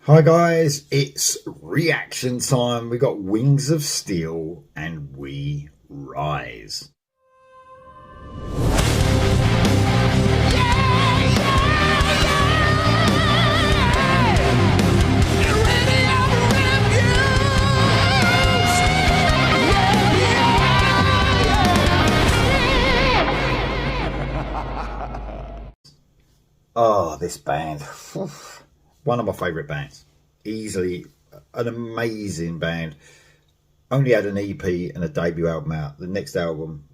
Hi guys, it's reaction time. We got Wings of Steel and We Rise. Oh, this band. One of my favourite bands. Easily an amazing band. Only had an EP and a debut album out. The next album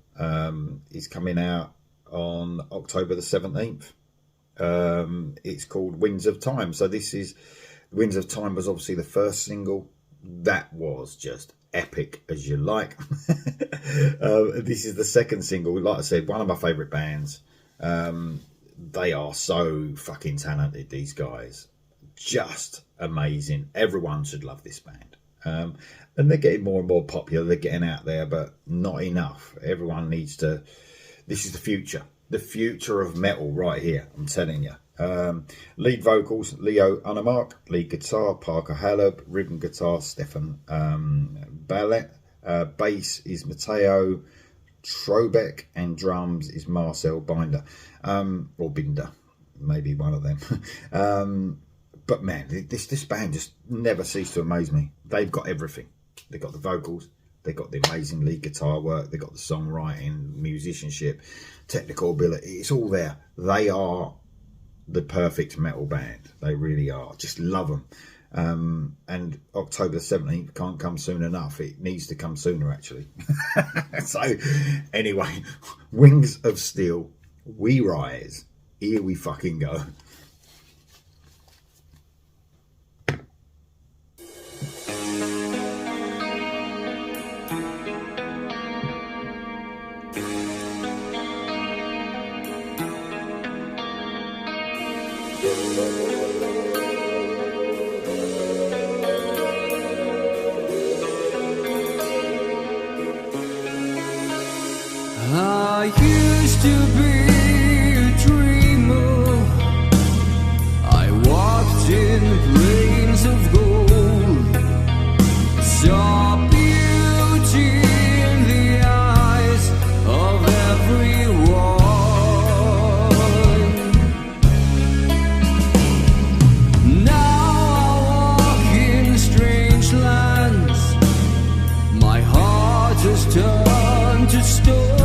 is coming out on October the 17th. It's called Winds of Time. So this is Winds of Time was obviously the first single. That was just epic as you like. This is the second single. Like I said, one of my favourite bands. They are so fucking talented, these guys. Just amazing. Everyone should love this band. And they're getting more and more popular. They're getting out there, but not enough. Everyone needs to. This is the future. The future of metal right here. I'm telling you. Lead vocals, Leo Unamark. Lead guitar, Parker Haleb. Rhythm guitar, Stefan Ballet. Bass is Matteo Trobeck, and drums is Marcel Binder, or Binder, maybe one of them. But man, this band just never ceased to amaze me. They've got everything. They've got the vocals, they've got the amazing lead guitar work, they've got the songwriting, musicianship, technical ability. It's all there. They are the perfect metal band. They really are. Just love them. And October the 17th can't come soon enough. It needs to come sooner, actually. So anyway, Wings of Steel, We Rise. Here we fucking go. I used to be a dreamer. I walked in plains of gold, saw beauty in the eyes of everyone. Now I walk in strange lands. My heart has turned to stone.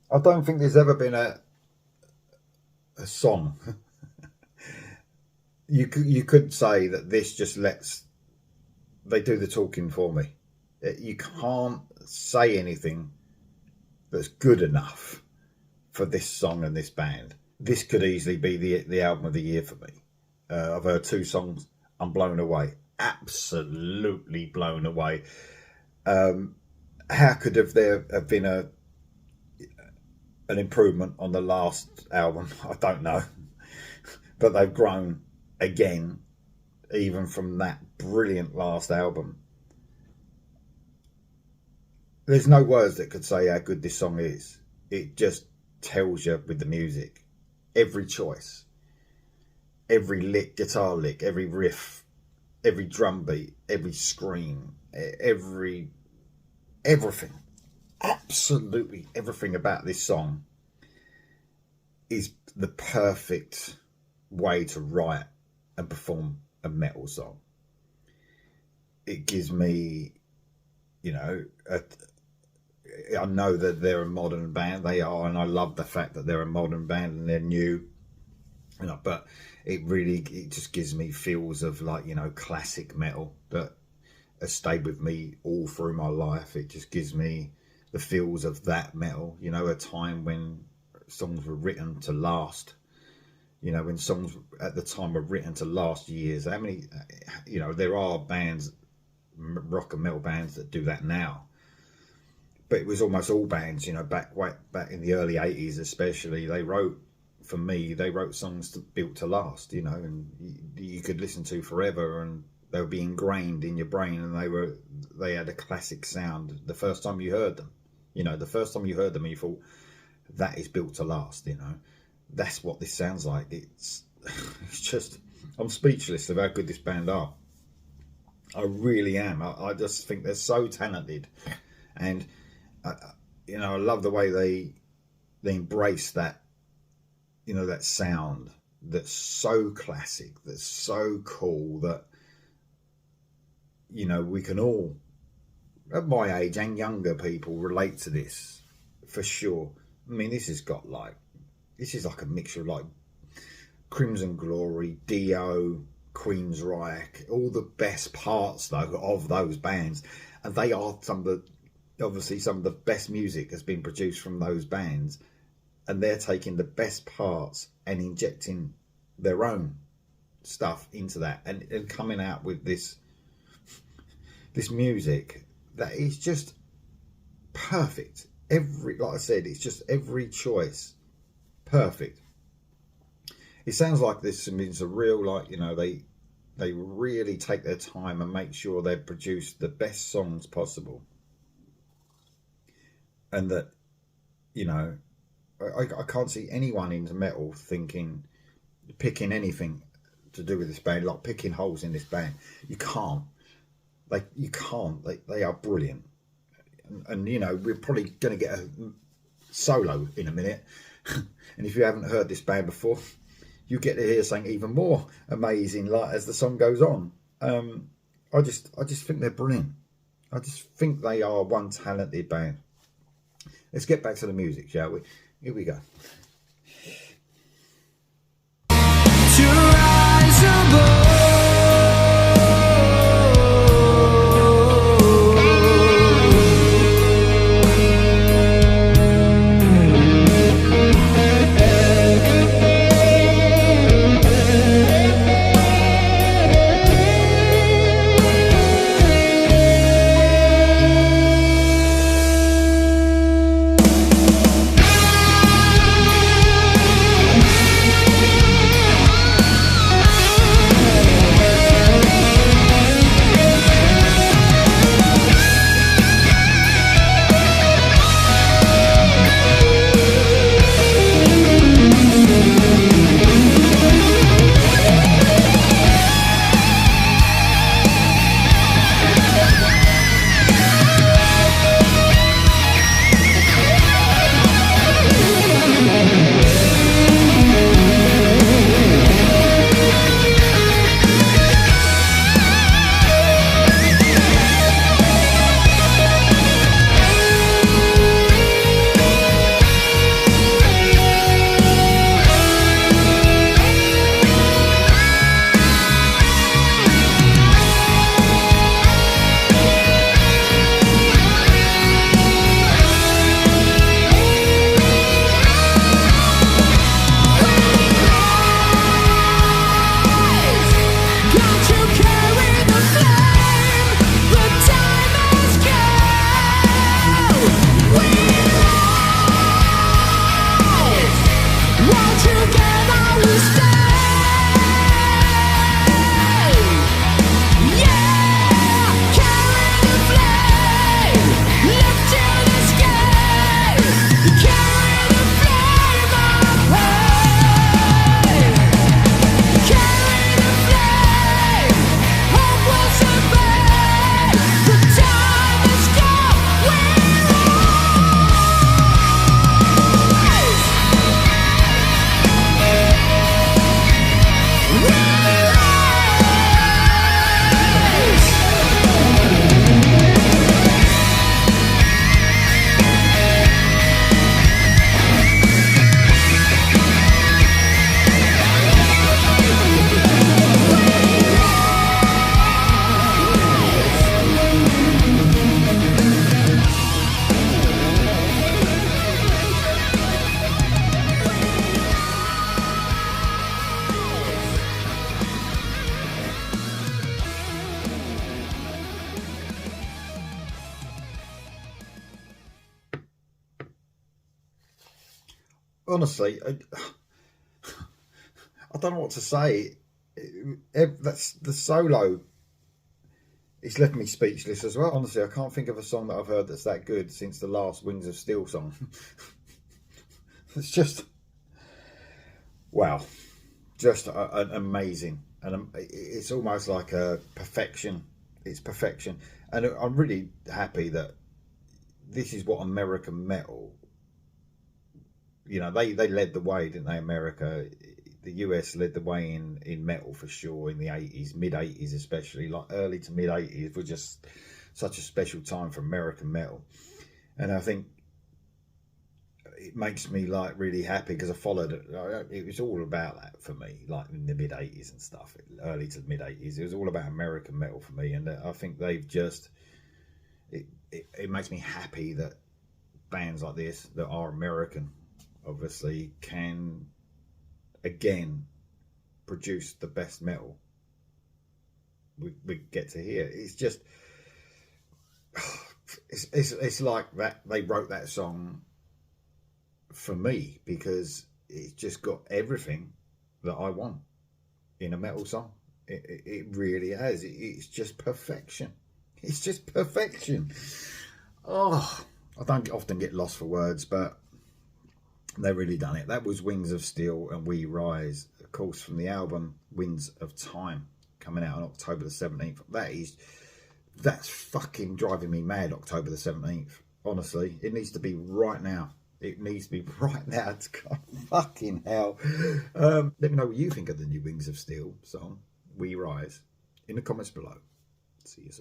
I don't think there's ever been a song you could say that this just they do the talking for me. You can't say anything that's good enough for this song and this band. This could easily be the album of the year for me. I've heard 2 songs. I'm blown away. Absolutely blown away. How could there have been an improvement on the last album? I don't know. But they've grown again, even from that brilliant last album. There's no words that could say how good this song is. It just tells you with the music. Every choice, every lick, guitar lick, every riff, every drum beat, every scream, everything, absolutely everything about this song is the perfect way to write and perform a metal song. It gives me, I know that they're a modern band. They are, and I love the fact that they're a modern band and they're new. But it just gives me feels of classic metal that has stayed with me all through my life. It just gives me the feels of that metal. A time when songs were written to last. When songs at the time were written to last years. How many? There are bands, rock and metal bands, that do that now. But it was almost all bands, back in the early 80s especially, they wrote songs built to last, and you could listen to forever, and they would be ingrained in your brain, and they had a classic sound the first time you heard them. The first time you heard them, you thought, that is built to last, That's what this sounds like. It's just, I'm speechless of how good this band are. I really am. I just think they're so talented, and I love the way they embrace that, that sound that's so classic, that's so cool, that we can all, at my age and younger people, relate to this for sure. I mean, this is like a mixture of Crimson Glory, Dio, Queensryche, all the best parts though of those bands, and they are obviously some of the best music has been produced from those bands, and they're taking the best parts and injecting their own stuff into that, and coming out with this music that is just perfect. Like I said, it's just every choice perfect. It sounds like this means a real, they really take their time and make sure they produce the best songs possible. And that, I can't see anyone into metal picking anything to do with this band, like picking holes in this band. You can't. They are brilliant. And we're probably going to get a solo in a minute. And if you haven't heard this band before, you get to hear something even more amazing, as the song goes on. I just think they're brilliant. I just think they are one talented band. Let's get back to the music, shall we? Here we go. To rise above. honestly, I don't know what to say. That's the solo. It's left me speechless as well. Honestly, I can't think of a song that I've heard that's that good since the last Wings of Steel song. It's just wow, just an amazing, and it's almost like a perfection. It's perfection, and I'm really happy that this is what American metal. You know, they led the way, didn't they? America, the US led the way in metal for sure in the 80s, mid 80s especially, like early to mid 80s was just such a special time for American metal, and I think it makes me like really happy because I followed it. It was all about that for me, like in the mid 80s and stuff, early to mid 80s. It was all about American metal for me, and I think they've just it makes me happy that bands like this that are American, obviously, can again produce the best metal we get to hear. It's just it's like that they wrote that song for me because it's just got everything that I want in a metal song. It really has. It's just perfection. It's just perfection. Oh, I don't often get lost for words, but they really done it. That was Wings of Steel and We Rise, of course, from the album Winds of Time, coming out on October the 17th. That's fucking driving me mad, October the 17th. Honestly, it needs to be right now. It needs to be right now. It's fucking hell. Let me know what you think of the new Wings of Steel song, We Rise, in the comments below. See you soon.